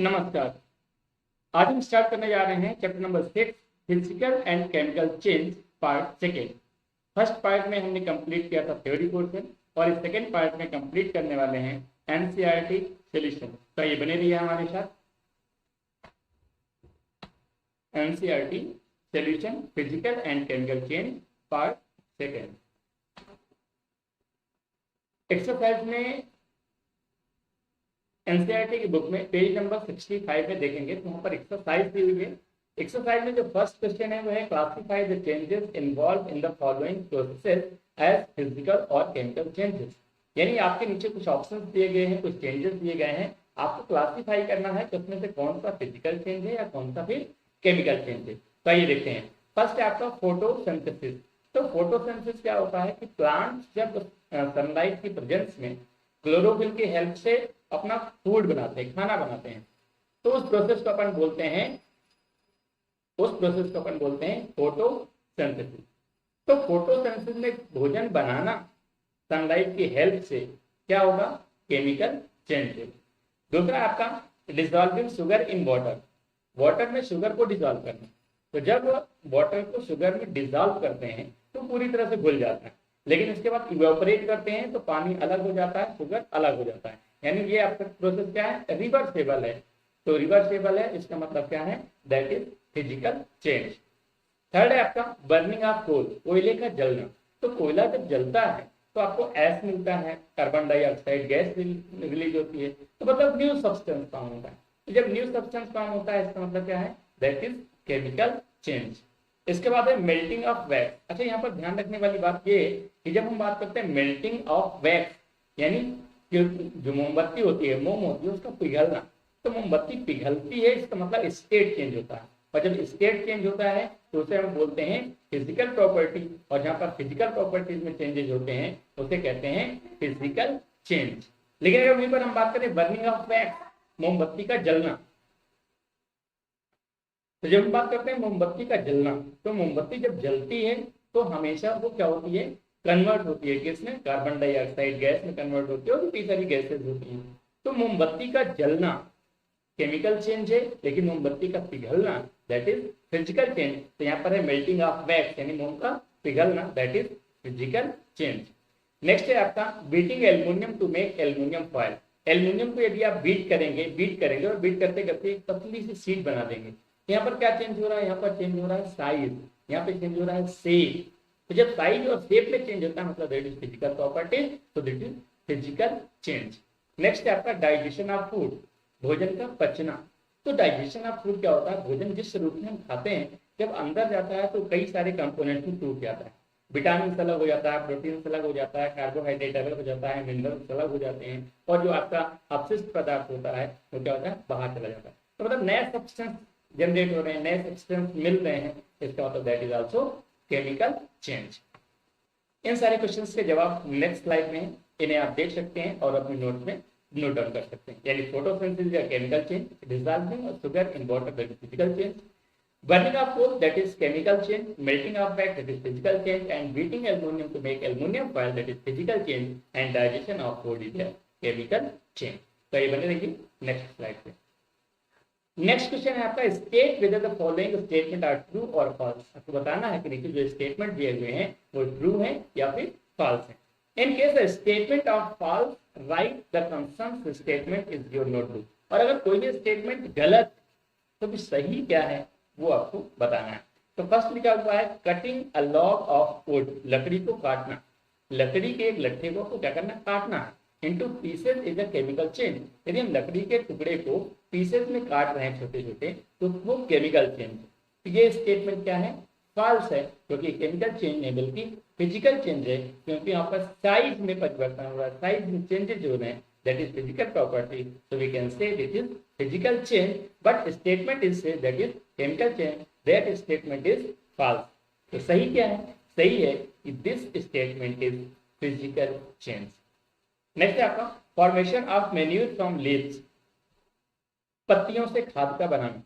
नमस्कार। आज हम स्टार्ट करने जा रहे हैं chapter number 6 physical and chemical change part second. First part में हमने कंप्लीट किया था थ्योरी पोर्शन और इस सेकेंड पार्ट में कंप्लीट करने वाले हैं एनसीईआरटी सॉल्यूशन। तो ये बने रहिए हमारे साथ। NCERT solution physical and chemical change part second. Exercise में एनसीईआरटी की बुक में पेज नंबर 65 में देखेंगे तो वहां पर एक्सरसाइज दी हुई है। एक्सरसाइज में जो फर्स्ट क्वेश्चन है वो है classify the changes involve in the following processes as physical और केमिकल चेंजेस। यानी आपके नीचे कुछ ऑप्शंस दिए गए हैं, कुछ चेंजेस दिए गए हैं, आपको क्लासिफाई करना है कि उसमें से कौन सा फिजिकल चेंज है या कौन सा फिर केमिकल चेंज है। तो ये देखते हैं। फर्स्ट है आपका फोटोसिंथेसिस। तो फोटोसिंथेसिस क्या होता है कि प्लांट्स जब सनलाइट की प्रेजेंस में क्लोरोफिल की हेल्प से अपना फूड बनाते हैं, खाना बनाते हैं, तो उस प्रोसेस को अपन बोलते हैं फोटोसिंथेसिस। तो फोटोसिंथेसिस में भोजन बनाना सनलाइट की हेल्प से क्या होगा, केमिकल चेंज है। दूसरा आपका dissolving sugar in water. Water में शुगर को डिसॉल्व करना। तो जब वाटर को शुगर में डिसॉल्व करते हैं तो पूरी तरह से घुल जाता है, लेकिन इसके बाद इवेपोरेट करते हैं तो पानी अलग हो जाता है, शुगर अलग हो जाता है। यानी ये आपका प्रोसेस क्या है, रिवर्सेबल है। तो रिवर्सेबल है, इसका मतलब क्या है, that is physical change. Third है आपका बर्निंग ऑफ कोल, कोयले का जलना। तो कोयला जब जलता है तो आपको एस मिलता है, कार्बन डाइऑक्साइड गैस रिलीज होती है, तो मतलब न्यू सब्सटेंस फॉर्म होता है। तो जब न्यू सब्सटेंस फॉर्म होता है इसका मतलब क्या है, दैट इज केमिकल चेंज। इसके बाद है मेल्टिंग ऑफ वैक्स। अच्छा, यहाँ पर ध्यान रखने वाली बात ये कि जब हम बात करते हैं मेल्टिंग ऑफ वैक्स, यानी जो मोमबत्ती होती है, मोम होती है, उसका पिघलना, तो मोमबत्ती पिघलती है, इसका मतलब स्टेट चेंज होता है। और जब स्टेट चेंज होता है तो उसे हम बोलते हैं फिजिकल प्रॉपर्टी। और जहां पर फिजिकल प्रॉपर्टीज में चेंजेस होते हैं उसे कहते हैं फिजिकल चेंज। लेकिन अगर वहीं पर हम बात करें बर्निंग ऑफ वैक्स, मोमबत्ती का जलना, तो जब हम बात करते हैं मोमबत्ती का जलना, तो मोमबत्ती जब जलती है तो हमेशा वो क्या होती है, कन्वर्ट होती है किसमें, कार्बन डाइऑक्साइड गैस में कन्वर्ट होती है और कई सारी गैसेज होती हैं। तो मोमबत्ती का जलना केमिकल चेंज है, लेकिन मोमबत्ती का पिघलना दैट इज फिजिकल चेंज। तो यहाँ पर है मेल्टिंग ऑफ वैक्स, यानी मोम का पिघलना, that is physical change. Next है आपका beating aluminium to make aluminium foil. Aluminium को यदि आप बीट करेंगे और बीट करते करते एक पतली सी शीट बना देंगे। यहाँ पर क्या चेंज हो रहा है, यहाँ पर चेंज हो रहा है साइज, यहाँ पे चेंज हो रहा है शेप। तो जब साइज और शेप में चेंज होता है मतलब दैट इज फिजिकल प्रॉपर्टी, तो that is physical change. Next है आपका डाइजेशन ऑफ फूड, भोजन का पचना। तो डाइजेशन ऑफ फूड क्या होता है, भोजन जिस रूप में हम खाते हैं जब अंदर जाता है तो कई सारे कंपोनेंट में टूट जाता है। विटामिन अलग हो जाता है, प्रोटीन अलग हो जाता है, कार्बोहाइड्रेट अलग हो जाता है, मिनरल्स अलग हो जाते हैं, और जो आपका अपशिष्ट पदार्थ होता है वो क्या होता है, बाहर चला जाता है। तो मतलब नए सब्सटेंस जनरेट हो रहे हैं, नए सब्सटेंस मिल रहे हैं, इसका मतलब that is also chemical change. इन सारे क्वेश्चंस के जवाब नेक्स्ट स्लाइड में, इन्हें आप देख सकते हैं और अपने नोट में नोट डाउन कर सकते हैं। यानी फोटोसिंथेसिस या chemical change, dissolving of sugar in water that is physical change, burning of coal that is chemical change, melting of wax that is physical change, and beating aluminium to make aluminium foil that is physical change, and digestion of food is chemical change. तो ये बने रहिए next slide पे। Next question है आपका state whether the following statement are true और false. आपको बताना है कि नीचे जो स्टेटमेंट दिए हुए हैं वो ट्रू है या फिर फॉल्स है। In case the statement of false, right the concern statement is your notebook. और अगर कोई भी स्टेटमेंट गलत तो भी सही क्या है वो आपको बताना है। तो फर्स्ट लिखा हुआ है cutting a log of would, लकड़ी को काटना। लकड़ी के एक लट्ठे को क्या करना, काटना है। Into pieces is a chemical change. यदि हम लकड़ी के टुकड़े को पीसेस में काट रहे हैं छोटे छोटे, तो वो केमिकल चेंज। तो ये स्टेटमेंट क्या है, फॉल्स है, क्योंकि केमिकल चेंज नहीं बल्कि फिजिकल चेंज है, क्योंकि यहाँ पर साइज में परिवर्तन हो रहा है, साइज में चेंजेस हो रहे हैं, that is physical property. So we can say this is physical change, but statement is say that is chemical change, that statement is false. तो सही क्या है, सही है कि this statement is physical change. Next है आपका formation of manure from leaves, पत्तियों से खाद का बनाना।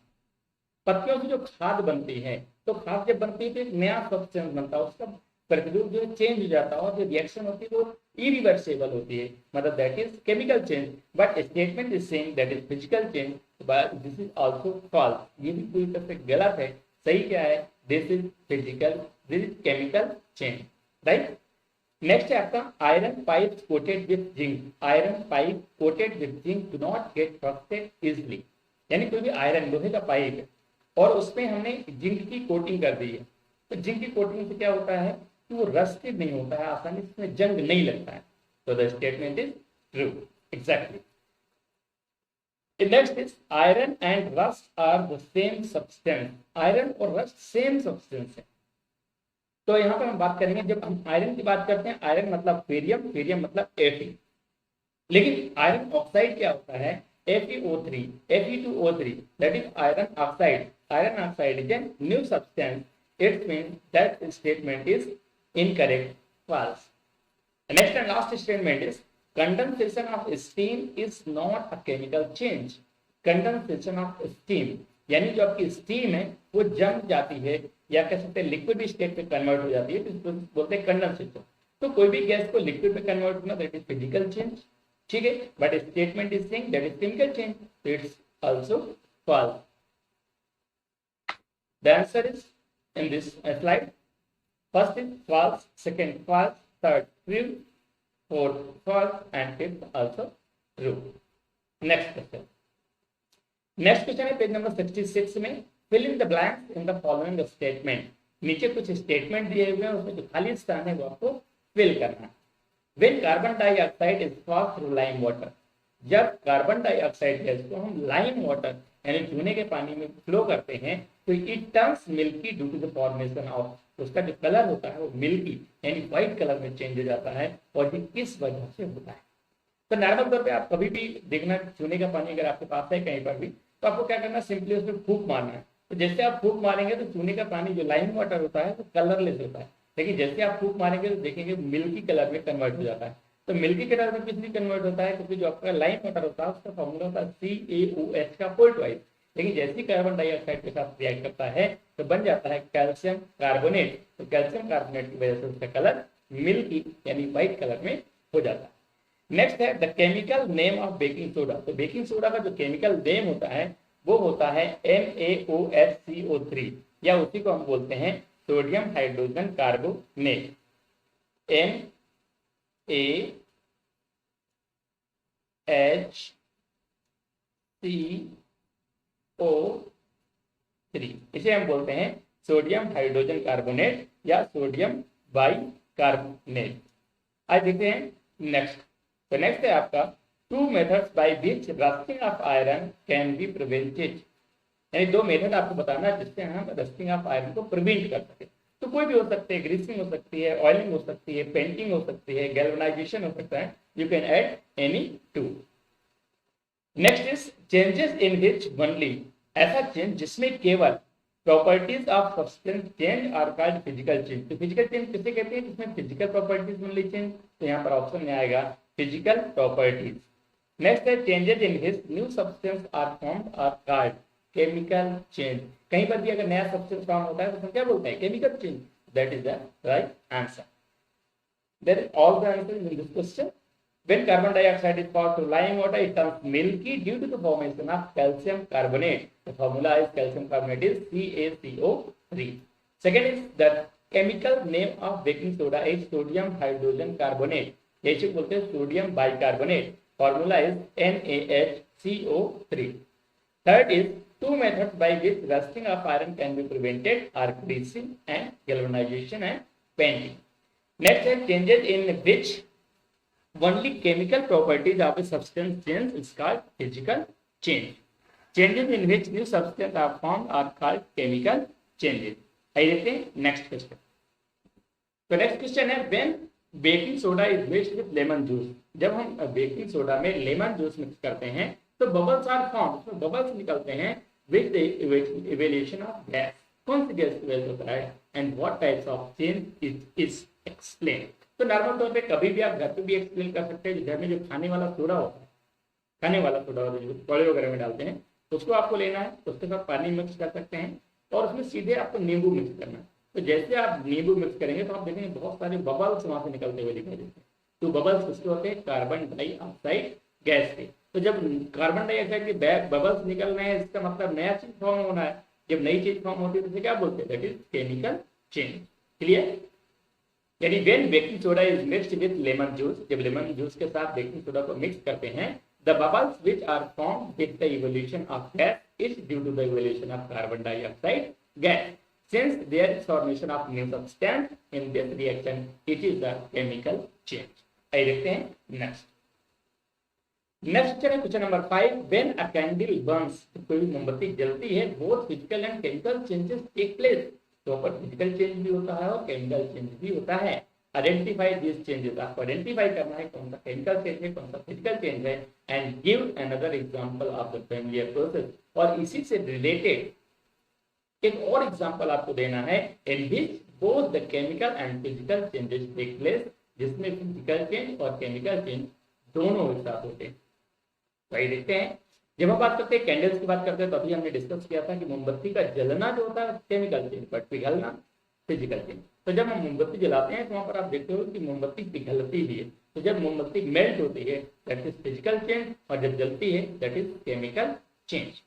पत्तियों से जो खाद बनती है, तो खाद जब बनती है तो एक नया सब्सटेंस बनता है, उसका प्रतिरूप जो चेंज हो जाता है और जो रिएक्शन होती है वो इरिवर्सेबल होती है, मतलब that is chemical change, but statement is saying that is physical change. This is also false, ये भी पूरी तरह से गलत है। सही क्या है? This is physical, this is chemical change, right. Next है आपका iron pipe coated with zinc. Iron pipe coated with zinc do not get rusted easily. यानी कोई भी आयरन लोहे का पाइप है और उसमें हमने जिंक की कोटिंग कर दी है, तो जिंक की कोटिंग से क्या होता है कि वो रस्टेड नहीं होता है, आसानी से उसमें जंग नहीं लगता है। तो the statement is true, exactly. Next is iron and rust are the same substance. Iron और रस्ट सेम सब्सटेंस है। तो यहाँ पर हम बात करेंगे, जब हम आयरन की बात करते हैं, आयरन मतलब फेरियम, फेरियम मतलब Fe, लेकिन आयरन ऑक्साइड क्या होता है? FeO3, Fe2O3, that is iron oxide. Iron oxide is a new substance. It means that statement is incorrect, false. The next and last statement is condensation of steam is not a chemical change. Condensation of steam यानी जो आपकी steam है वो जम जाती है या कह सकते हैं लिक्विड स्टेट पे कन्वर्ट हो जाती है, तो बोलते हैं कंडेंसेशन। तो कोई भी गैस को लिक्विड में कन्वर्ट होना, दैट इज फिजिकल चेंज, ठीक है। But statement is saying that is chemical change, so it's also false. The answer is in this slide. First is false, second false, third true, fourth false, and fifth also true. Next question. Next question है page number 66 में, fill in the blanks in the following statement. नीचे कुछ statement दिए हुए हैं, उसमें जो खाली स्थान है वो आपको फिल करना है। When carbon dioxide is pass through lime water, जब कार्बन डाइऑक्साइड गैस को हम लाइम वाटर यानी चूने के पानी में फ्लो करते हैं तो it turns milky due to the formation of, उसका जो कलर होता है वो मिल्की यानी व्हाइट कलर में चेंज हो जाता है, और ये किस वजह से होता है? तो नॉर्मल तौर पे आप कभी भी देखना, चूने का पानी अगर आपके पास है कहीं पर भी, तो आपको क्या करना है, सिंपली उसमें फूंक मारना है। तो जैसे आप फूंक मारेंगे तो चूने का पानी जो लाइम वाटर होता है वो कलरलेस होता है, लेकिन जैसे आप फूंक मारेंगे तो देखेंगे मिल्की कलर में कन्वर्ट हो जाता है। तो मिल्की कलर में किस लिए कन्वर्ट होता है? क्योंकि जो आपका लाइम वाटर होता है उसका फॉर्मूला होता है CaOH का फोल्ट वाइज, लेकिन जैसे ही कार्बन डाइऑक्साइड के साथ रिएक्ट करता है तो बन जाता है कैल्शियम कार्बोनेट। तो कैल्शियम कार्बोनेट की वजह से उसका कलर मिल्की यानी व्हाइट कलर में हो जाता है। नेक्स्ट है the chemical name of baking soda. तो बेकिंग सोडा का जो केमिकल नेम होता है वो होता है MaOHCO3, या उसी को हम बोलते हैं सोडियम हाइड्रोजन कार्बोनेट, MaHCO3, इसे हम बोलते हैं सोडियम हाइड्रोजन कार्बोनेट या सोडियम बाइकार्बोनेट। आज देखते हैं नेक्स्ट। तो नेक्स्ट है आपका two methods by which rusting of iron can be prevented, यानी दो मेथड आपको बताना है जिससे हम रस्टिंग ऑफ आयरन को प्रिवेंट कर सके। तो कोई भी हो सकते हैं, ग्रीसिंग हो सकती है, ऑयलिंग हो सकती है, पेंटिंग हो सकती है, गैल्वेनाइजेशन हो सकता है, you can add any two. Next is changes in which only, ऐसा चेंज जिसमें केवल properties of substance change are called physical change. तो फिजिकल चेंज किसे कहते हैं? जिसमें फिजिकल प्रॉपर्टीज ओनली चेंज, तो यहाँ पर ऑप्शन में आएगा फिजिकल प्रॉपर्टीज। नेक्स्ट है changes in his new substance are formed are called chemical change. कहीं पर भी अगर नया सब्सटेंस फॉर्म होता है तो हम क्या बोलते हैं? Chemical change. That is the right answer. That is all the answers in this question. When carbon dioxide is poured through lime water, it turns milky due to the formation of calcium carbonate. The formula is calcium carbonate is CaCO3. Second is the chemical name of baking soda is sodium hydrogen carbonate. जैसे बोलते हैं sodium bicarbonate, formula is NaHCO3. Third is two methods by which rusting of iron can be prevented are greasing and galvanization and painting. Next is changes in which only chemical properties of a substance change is called physical change. Changes in which new substance are formed are called chemical changes. आइए देखते हैं next question. तो next question है when baking soda is mixed with lemon juice. जब हम baking soda में lemon juice mix करते हैं तो बबल्स आर फॉर्म, उसमें बबल्स निकलते हैं with the evaluation of gas. कौन सी गैस की वजह से होता है and what types of change is explain. तो नॉर्मल तौर पे कभी भी आप घर पे भी एक्सप्लेन कर सकते हैं। घर में जो खाने वाला सोडा होता है, खाने वाला सोडा जो पौड़े वगैरह में डालते हैं, उसको आपको लेना है, उसके साथ पानी मिक्स कर सकते हैं और उसमें सीधे आपको नींबू मिक्स करना है। तो जैसे आप नींबू मिक्स करेंगे तो आप देखेंगे बहुत सारे बबल्स वहां से निकलते हुए दिखाई देते हैं। तो बबल्स किसके होते हैं? कार्बन डाइऑक्साइड गैस के। तो जब कार्बन डाइऑक्साइड के बबल्स निकल रहे हैं, इसका मतलब नया चीज फॉर्म होना है। जब नई चीज फॉर्म होती है तो क्या बोलते हैं, that is chemical change. Clear? यानी when baking soda is mixed with lemon juice, जब लेमन जूस के साथ बेकिंग सोडा को मिक्स करते हैं, the bubbles which are formed with the evolution of gas is due to the evolution of carbon dioxide gas. Since there is formation of new substance in this reaction, it is the chemical change. आइए देखते हैं next. Next है question number 5। When a candle burns, कोई मोमबत्ती जलती है, both physical and chemical changes take place। तो पर फिजिकल चेंज भी होता है और केमिकल चेंज भी होता है। आइडेंटिफाई दिस चेंजेस, आपको आइडेंटिफाई करना है कौन सा केमिकल चेंज है, कौन सा फिजिकल चेंज है, and give another example of the familiar process. और इसी से रिलेटेड एक और एग्जांपल आपको देना है, in which both the chemical and physical changes take place, जिसमें फिजिकल चेंज और केमिकल चेंज दोनों एक साथ होते हैं। तो आइए देखते हैं। जब हम बात करते हैं कैंडल्स की बात करते हैं, तो अभी हमने डिस्कस किया था कि मोमबत्ती का जलना जो होता है केमिकल चेंज, बट पिघलना फिजिकल चेंज। तो जब हम मोमबत्ती जलाते हैं तो वहां पर आप देखते हो कि मोमबत्ती पिघलती भी है। तो जब मोमबत्ती मेल्ट होती है दैट इज फिजिकल चेंज, और जब जलती है दैट इज केमिकल चेंज।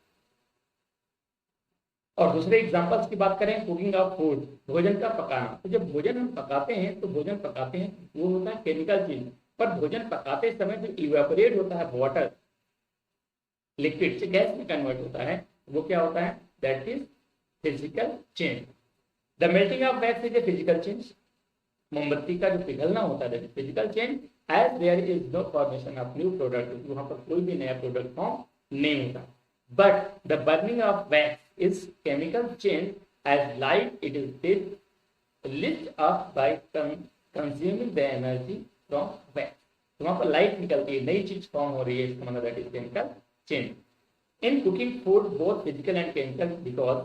और दूसरे एग्जांपल्स की बात करें, कुकिंग ऑफ फूड, भोजन का पकाना। तो जब भोजन हम पकाते हैं तो भोजन पकाते हैं वो होता है केमिकल चेंज, पर भोजन पकाते समय जो इवेपोरेट होता है वाटर, लिक्विड से गैस में कन्वर्ट होता है, वो क्या होता है, that is physical change. The melting of wax is a physical change, मोमबत्ती का जो पिघलना होता है physical change. As there is no formation of new product, वहां पर कोई भी नया प्रोडक्ट फॉर्म नहीं होता। But the burning of wax is chemical change, as light it is lit up by consuming the energy from wax। तो वहां पर लाइट निकलती है, नई चीज फॉर्म हो रही है, इसका मतलब that is chemical change. In cooking food both physical and chemical, because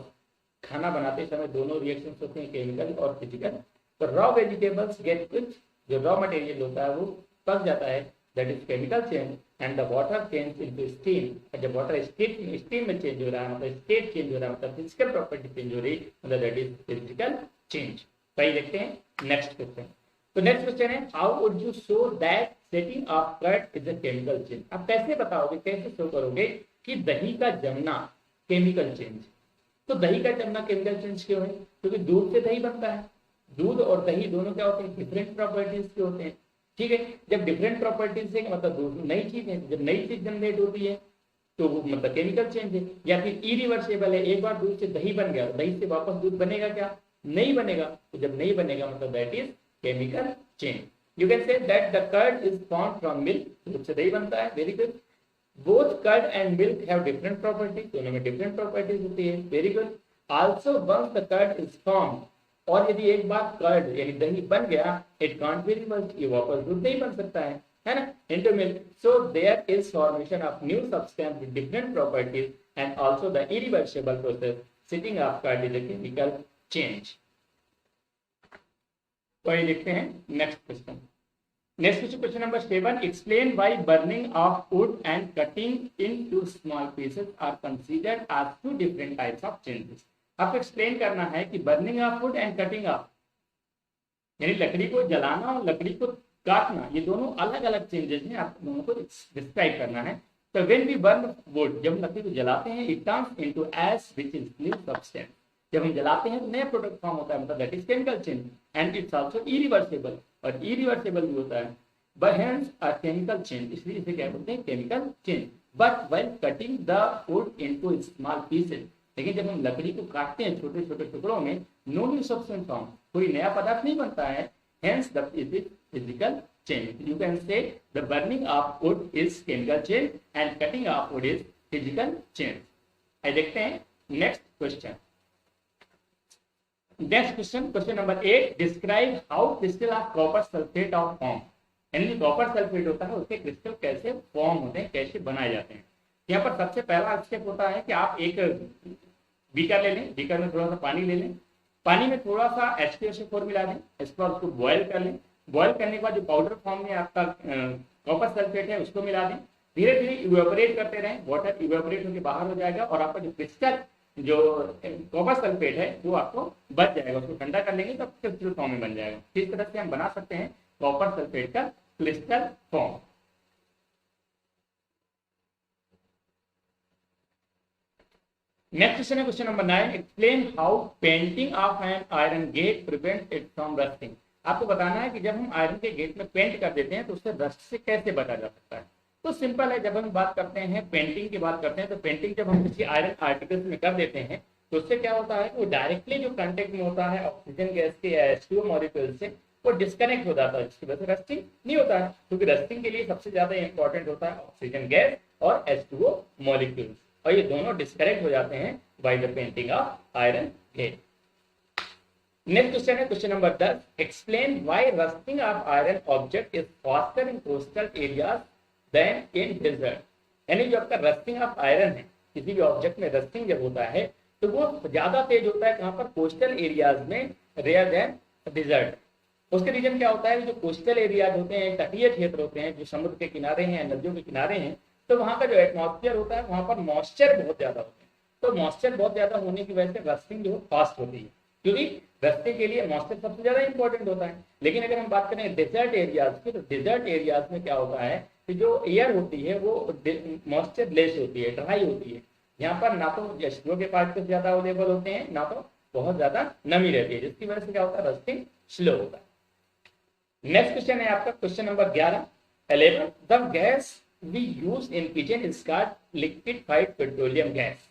खाना बनाते समय दोनों रिएक्शन होते हैं, केमिकल और फिजिकल। तो रॉ वेजिटेबल्स गेट कुछ, जो रॉ मटेरियल होता है वो पक जाता है, that is chemical change. And the water change into steam, जब वाटर स्टीम में चेंज हो रहा है, मतलब स्टेट चेंज हो रहा है, मतलब फिजिकल प्रॉपर्टी चेंज हो रही है, मतलब दैट इज फिजिकल चेंज। तो देखते हैं नेक्स्ट क्वेश्चन। तो नेक्स्ट क्वेश्चन है, how would you show that setting of curd is a chemical change. आप कैसे बताओगे, कैसे शो करोगे कि दही का जमना केमिकल चेंज। तो दही का जमना केमिकल चेंज क्यों है, क्योंकि दूध से दही बनता है। दूध और दही दोनों क्या होते हैं, डिफरेंट प्रॉपर्टीज के होते हैं, ठीक है। जब डिफरेंट प्रॉपर्टीज है मतलब दूध नई चीज है, जब नई चीज जनरेट होती है तो वो मतलब केमिकल चेंज है। या फिर इरिवर्सिबल है, एक बार दूध से दही बन गया, दही से वापस दूध बनेगा क्या, नहीं बनेगा। तो जब नहीं बनेगा मतलब that is chemical change. You can say that the curd is formed from milk, दूध से दही बनता है, very good. Both curd and milk have different properties, दोनों में डिफरेंट प्रॉपर्टीज होती है, very good. Also once the curd is formed, और यदि एक बार कर्ड यानी दही बन गया, इट कांट बी रिवर्स्ड, ये वापस दूध नहीं बन सकता है ना, into milk. So there is formation of new substance with different properties and also the irreversible process setting of curd is a chemical change. तो ये देखते हैं next question. Next question, question number 7, explain why burning of wood and cutting into small pieces are considered as two different types of changes. आपको explain करना है कि burning of wood and cutting of, यानी लकड़ी को जलाना और लकड़ी को काटना, ये दोनों अलग अलग चेंजेस हैं, आपको दोनों को डिस्क्राइब करना है। तो व्हेन वी बर्न वुड, जब लकड़ी को जलाते हैं, it turns into ash which is new substance. जब हम जलाते हैं तो नया प्रोडक्ट फॉर्म होता है, मतलब that is chemical change. And it's also irreversible, और इरिवर्सिबल भी होता है, but hence a chemical change, इसलिए इसे क्या बोलते हैं, chemical change. But when cutting the wood into small pieces, लेकिन जब हम लकड़ी को काटते हैं छोटे छोटे टुकड़ों में, नो न्यू सब्सटेंस फॉर्म, कोई नया पदार्थ नहीं बनता है, hence the physical change. You can से the burning of would is chemical change and cutting of would is physical change. आइए देखते हैं next question. Next question, question number 8, describe how crystal of copper sulphate of form. यानी copper sulphate होता है, उसके crystal कैसे form होते हैं, कैसे बनाए जाते हैं। यहाँ पर सबसे पहला स्टेप होता है कि आप एक बीकर ले लें, बीकर में थोड़ा सा पानी ले लें, पानी में थोड़ा सा H2SO4 मिला दें, इसके बाद उसको बॉयल कर लें। बॉयल करने के बाद जो पाउडर फॉर्म में आपका कॉपर सल्फेट है उसको मिला दें, धीरे धीरे इवेपोरेट करते रहें, वाटर इवेपोरेट होकर बाहर हो जाएगा और आपका जो क्रिस्टल जो कॉपर सल्फेट है वो आपको बच जाएगा, उसको ठंडा कर लेंगे तो क्रिस्टल फॉर्म में बन जाएगा। इस तरह से हम बना सकते हैं कॉपर सल्फेट का क्रिस्टल फॉर्म। नेक्स्ट क्वेश्चन है question number 9, explain how painting of an iron gate prevent it from rusting. आपको बताना है कि जब हम आयरन के गेट में पेंट कर देते हैं तो उससे रस्ट से कैसे बचा जा सकता है। तो सिंपल है, जब हम बात करते हैं पेंटिंग की बात करते हैं तो पेंटिंग जब हम किसी आयरन आर्टिकल्स में कर देते हैं तो उससे क्या होता है कि वो डायरेक्टली जो कांटेक्ट में होता है ऑक्सीजन गैस के या H2O मॉलिक्यूल से वो डिस्कनेक्ट हो जाता है, जिसकी वजह से रस्टिंग नहीं होता है, क्योंकि रस्टिंग के लिए सबसे ज्यादा इंपॉर्टेंट होता है ऑक्सीजन गैस और H2O मॉलिक्यूल्स, और ये दोनों डिस्कनेक्ट हो जाते हैं by the painting of iron gate. Next question है question number 10, explain why rusting of iron object is faster in coastal areas than in desert. यानी जो आपका रस्टिंग ऑफ आयरन है, किसी भी ऑब्जेक्ट में रस्टिंग जब होता है तो वो ज्यादा तेज होता है कहां पर, कोस्टल एरियाज में, रेयर देन डेजर्ट। उसके रीजन क्या होता है, जो कोस्टल एरियाज होते हैं, तटीय क्षेत्र होते हैं, जो समुद्र के किनारे हैं, नदियों के किनारे हैं, तो वहां का जो एटमॉस्फेयर होता है वहां पर मॉइस्चर बहुत ज्यादा होता है। तो मॉइस्चर बहुत ज्यादा होने की वजह से रस्टिंग जो फास्ट होती है, क्योंकि रस्टिंग के लिए मॉइस्चर सबसे ज्यादा इंपॉर्टेंट होता है। लेकिन अगर हम बात करें डेजर्ट एरियाज की, तो डेजर्ट एरियाज में क्या होता है कि जो एयर होती है वो मॉइस्चर लेस होती है, ड्राई होती है। यहाँ पर ना तो H2O के पार्टिकल्स ज्यादा अवेलेबल होते हैं, ना तो बहुत ज्यादा नमी रहती है, जिसकी वजह से क्या होता है, रस्टिंग स्लो होता है। नेक्स्ट क्वेश्चन है आपका question number 11, the gas we use in kitchen is called liquefied petroleum gas.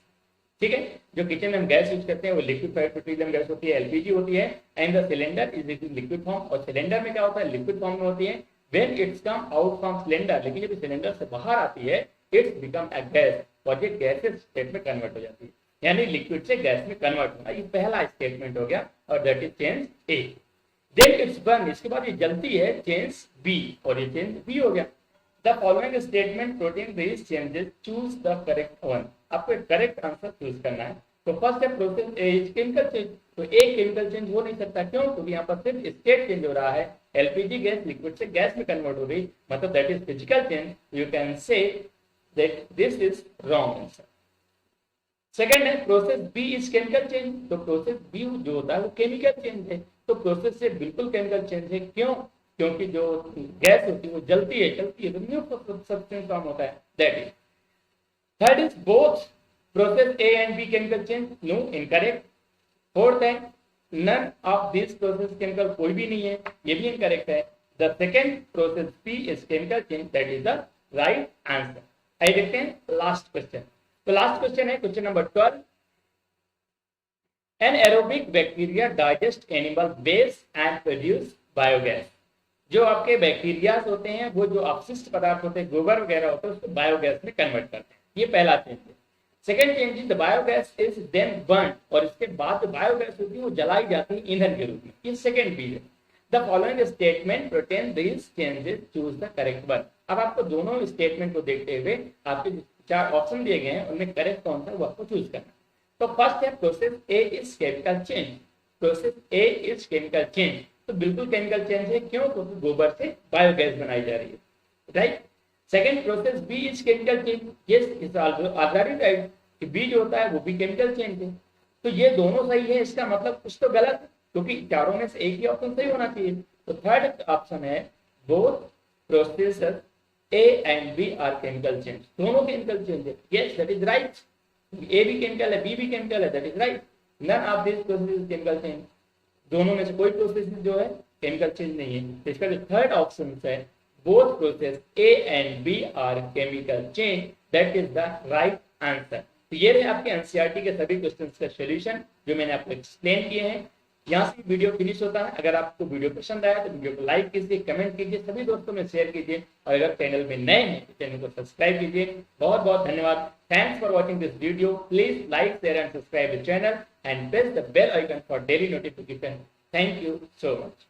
ठीक है, जो किचन में हम गैस यूज करते हैं वो लिक्विफाइड पेट्रोलियम गैस होती है, LPG होती है, and the cylinder is in liquid form, और सिलेंडर में क्या होता है, लिक्विड फॉर्म में होती है। When it's come out from cylinder, लेकिन जब सिलेंडर से बाहर आती है इट्स बिकम अ गैस, और ये गैसेस स्टेट में कन्वर्ट हो जाती है, यानी लिक्विड से गैस में कन्वर्ट होना, ये पहला स्टेटमेंट हो गया, और that is change A. Then it's burn, इसके बाद ये जलती है, चेंज बी, और ये चेंज बी हो गया। The following statement protein these changes, choose the correct one। आपको एक करेक्ट आंसर चूज करना है। तो फर्स्ट है process A is chemical change, तो एक केमिकल चेंज हो नहीं सकता, क्यों, क्योंकि यहाँ पर सिर्फ स्टेट चेंज हो रहा है, LPG गैस लिक्विड से गैस में कन्वर्ट हो रही, मतलब that is physical change, you can say that this is wrong answer. Second है process B is chemical change, तो प्रोसेस बी जो होता है वो केमिकल चेंज है, तो प्रोसेस से बिल्कुल केमिकल चेंज है, क्यों, क्योंकि जो गैस होती है वो जलती है तो न्यू सब्सटेंस फॉर्म होता है, that is. Third is both process A and B chemical change, no, incorrect. Fourth है none of this process chemical, कोई भी नहीं है, ये भी इनकरेक्ट है। The second process B is chemical change, that is the right answer. आइए देखते हैं लास्ट क्वेश्चन। तो लास्ट क्वेश्चन है question number 12, an aerobic bacteria digest animal waste and produce biogas. जो आपके बैक्टीरियाज होते हैं वो जो अपशिष्ट पदार्थ होते हैं, गोबर वगैरह होते हैं, उसको बायोगैस में कन्वर्ट करते हैं, ये पहला चेंज है। Second change is the biogas is then burn, और इसके बाद जो बायोगैस होती है वो जलाई जाती है ईंधन के रूप में, ये सेकंड चीज है। The following statement protein this changes, choose the correct one. अब आपको दोनों स्टेटमेंट को देखते हुए आपके 4 ऑप्शन दिए गए हैं, उनमें करेक्ट कौन सा है वो आपको चूज करना। तो फर्स्ट है process A is chemical change, process A is chemical change, तो बिल्कुल केमिकल चेंज है, क्यों, क्योंकि गोबर से बायोगैस बनाई जा रही है, right. Second process B is chemical change, yes is already right, कि बी जो होता है वो भी केमिकल चेंज है, तो ये दोनों सही है, इसका मतलब कुछ तो गलत है, क्योंकि चारों में से एक ही ऑप्शन सही होना चाहिए। तो थर्ड ऑप्शन है both process A and B are chemical change, दोनों केमिकल चेंज है, yes that is right. A भी केमिकल है, बी भी केमिकल है, that is right. None of this process is chemical change, दोनों में से कोई प्रोसेस जो है केमिकल चेंज नहीं है, तो इसका जो थर्ड ऑप्शन है both process A and B are chemical change, that is the right answer. तो ये रहे आपके एनसीईआरटी के सभी क्वेश्चंस का सॉल्यूशन जो मैंने आपको एक्सप्लेन किए हैं। यहाँ से वीडियो फिनिश होता है। अगर आपको वीडियो पसंद आया तो वीडियो को लाइक कीजिए, कमेंट कीजिए, सभी दोस्तों में शेयर कीजिए, और अगर चैनल में नए हैं तो चैनल को सब्सक्राइब कीजिए। बहुत बहुत धन्यवाद। Thanks for watching this video. Please like, share and subscribe the channel and press the bell icon for daily notification. Thank you so much.